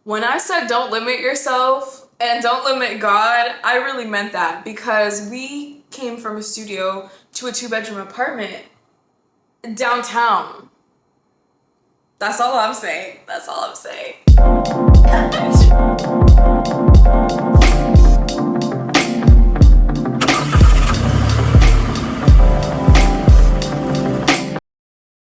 When I said don't limit yourself and don't limit God, I really meant that, because we came from a studio to a 2-bedroom apartment downtown. That's all I'm saying. That's all I'm saying.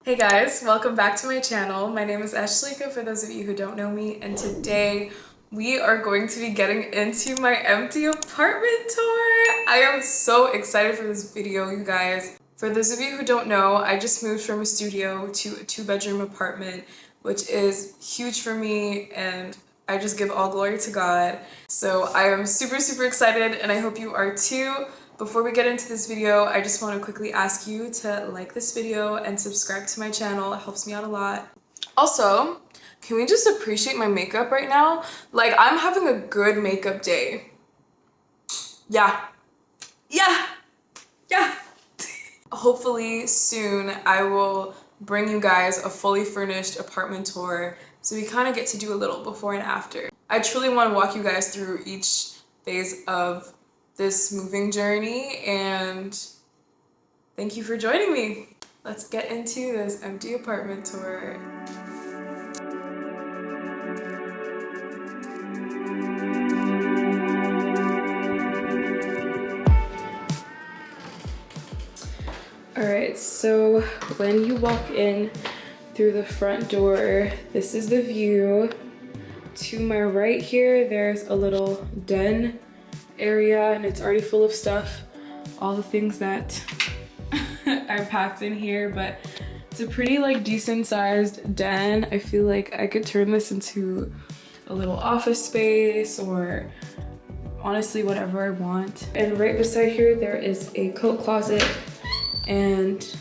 Hey guys, welcome back to my channel. My name is Ashleica for those of you who don't know me, and today we are going to be getting into my empty apartment tour. I am so excited for this video, you guys. For those of you who don't know, I just moved from a studio to a 2-bedroom apartment, which is huge for me, and I just give all glory to God. So I am super excited, and I hope you are too. Before we get into this video, I just want to quickly ask you to like this video and subscribe to my channel. It helps me out a lot. Also, can we just appreciate my makeup right now? Like, I'm having a good makeup day. Yeah. Hopefully soon I will bring you guys a fully furnished apartment tour, so we kind of get to do a little before and after. I truly want to walk you guys through each phase of this moving journey, and thank you for joining me. Let's get into this empty apartment tour. Alright, so when you walk in through the front door, this is the view. To my right here, there's a little den area, and it's already full of stuff, all the things that I packed in here, but it's a pretty decent sized den. I feel like I could turn this into a little office space, or honestly whatever I want. And right beside here there is a coat closet, and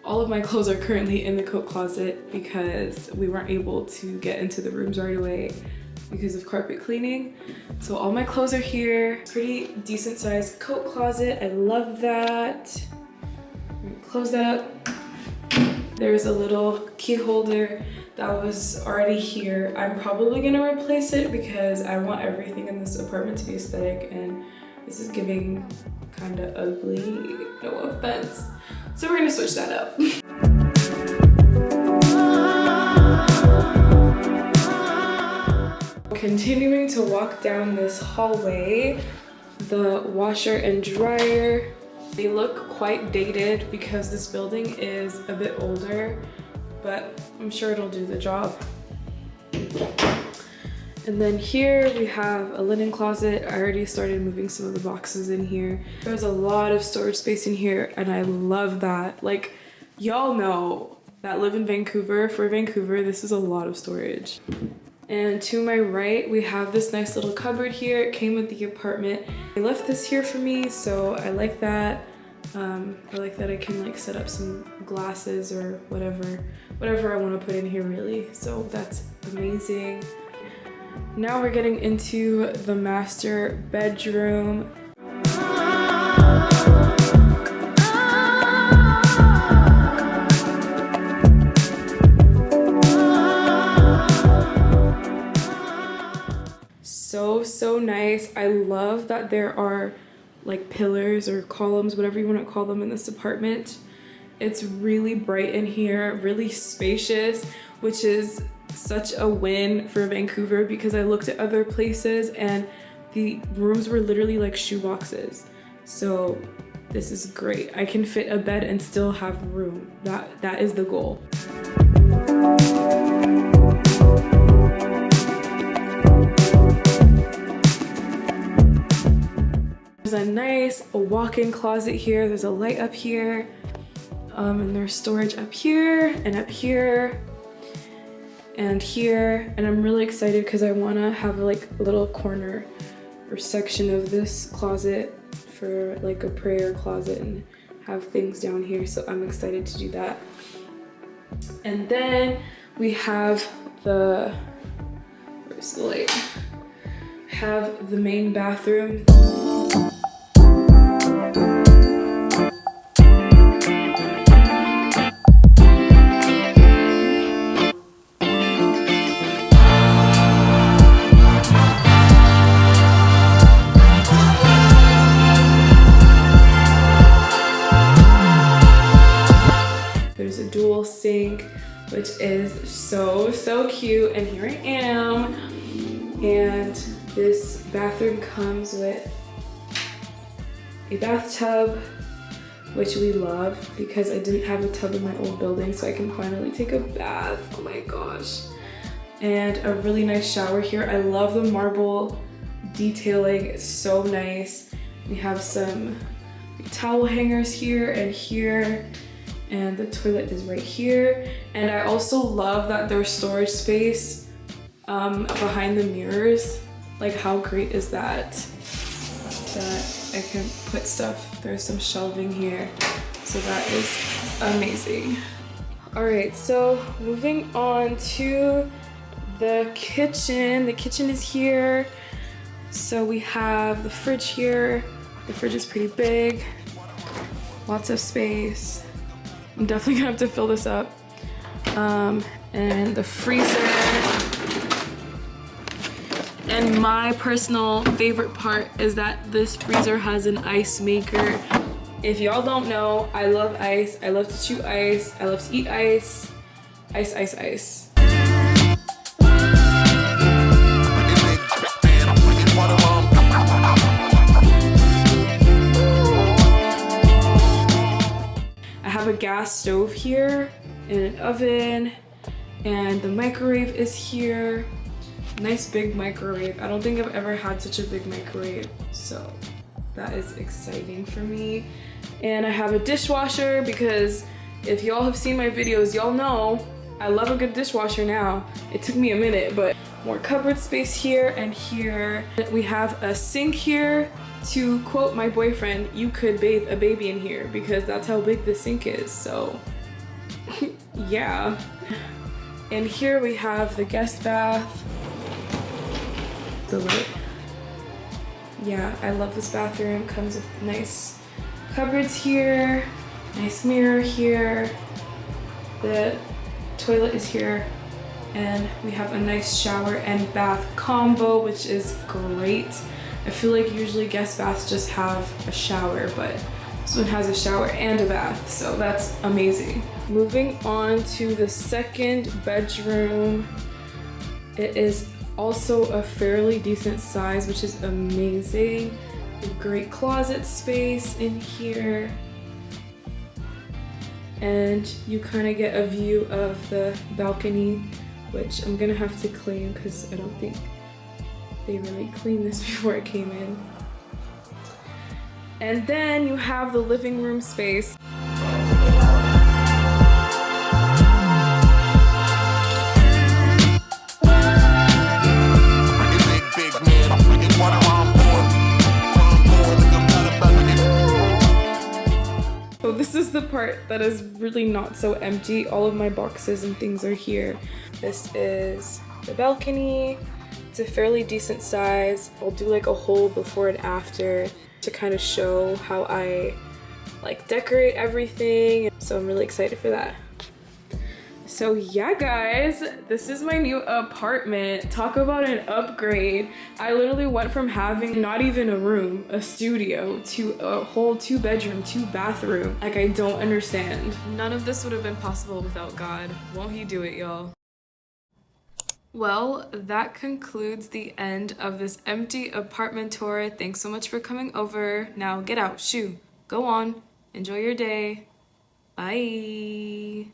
all of my clothes are currently in the coat closet because we weren't able to get into the rooms right away because of carpet cleaning. So all my clothes are here. Pretty decent sized coat closet. I love that. Close that up. There's a little key holder that was already here. I'm probably gonna replace it because I want everything in this apartment to be aesthetic, and this is giving kind of ugly, no offense. So we're gonna switch that up. Continuing to walk down this hallway, the washer and dryer, they look quite dated because this building is a bit older, but I'm sure it'll do the job. And then here we have a linen closet. I already started moving some of the boxes in here. There's a lot of storage space in here, and I love that. Like, y'all know that live in Vancouver. For Vancouver, this is a lot of storage. And to my right, we have this nice little cupboard here. It came with the apartment. They left this here for me, so I like that. I like that I can set up some glasses or whatever I want to put in here, really. So that's amazing. Now we're getting into the master bedroom. So nice. I love that there are pillars or columns, whatever you want to call them, in this apartment. It's really bright in here, really spacious, which is such a win for Vancouver because I looked at other places and the rooms were literally like shoeboxes. So this is great. I can fit a bed and still have room. That is the goal. There's a nice walk-in closet here. There's a light up here, and there's storage up here and up here and here. And I'm really excited because I want to have a little corner or section of this closet for a prayer closet and have things down here. So I'm excited to do that. And then we have where's the light? Have the main bathroom. so cute, and here I am. And this bathroom comes with a bathtub, which we love because I didn't have a tub in my old building, so I can finally take a bath. Oh my gosh. And a really nice shower here. I love the marble detailing, it's so nice. We have some towel hangers here, and the toilet is right here. And I also love that there's storage space behind the mirrors. Like, how great is that? That I can put stuff. There's some shelving here, so that is amazing. All right, so moving on to the kitchen. The kitchen is here. So we have the fridge here. The fridge is pretty big, lots of space. I'm definitely gonna have to fill this up. And the freezer. And my personal favorite part is that this freezer has an ice maker. If y'all don't know, I love ice. I love to chew ice. I love to eat ice. Ice, ice, ice. I have a gas stove here and an oven, and the microwave is here. Nice big microwave. I don't think I've ever had such a big microwave, so that is exciting for me. And I have a dishwasher because if y'all have seen my videos, y'all know I love a good dishwasher now. It took me a minute, but more cupboard space here and here. We have a sink here. To quote my boyfriend, you could bathe a baby in here because that's how big the sink is, so yeah. And here we have the guest bath. The light. Yeah, I love this bathroom. Comes with nice cupboards here, nice mirror here. The toilet is here, and we have a nice shower and bath combo, which is great. I feel like usually guest baths just have a shower, but this one has a shower and a bath, so that's amazing. Moving on to the second bedroom. It is also a fairly decent size, which is amazing. A great closet space in here. And you kind of get a view of the balcony, which I'm gonna have to clean because I don't think they really cleaned this before I came in. And then you have the living room space. So this is the part that is really not so empty. All of my boxes and things are here. This is the balcony. It's a fairly decent size. I'll do like a whole before and after to kind of show how I like decorate everything. So I'm really excited for that. So yeah guys, this is my new apartment. Talk about an upgrade. I literally went from having not even a room, a studio, to a whole 2-bedroom, 2-bathroom. Like, I don't understand. None of this would have been possible without God. Won't he do it, y'all? Well, that concludes the end of this empty apartment tour. Thanks so much for coming over. Now get out, shoo, go on, enjoy your day. Bye.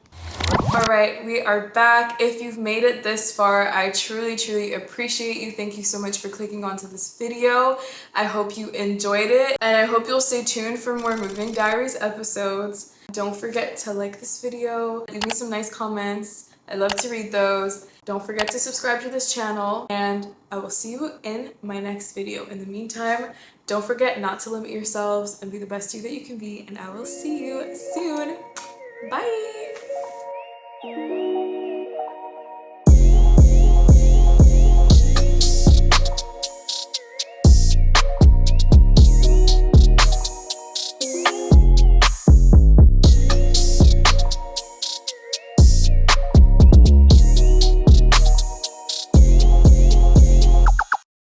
All right, we are back. If you've made it this far, I truly appreciate you. Thank you so much for clicking onto this video. I hope you enjoyed it, and I hope you'll stay tuned for more Moving Diaries episodes. Don't forget to like this video, leave me some nice comments. I love to read those. Don't forget to subscribe to this channel, and I will see you in my next video. In the meantime, don't forget not to limit yourselves and be the best you that you can be, and I will see you soon. Bye.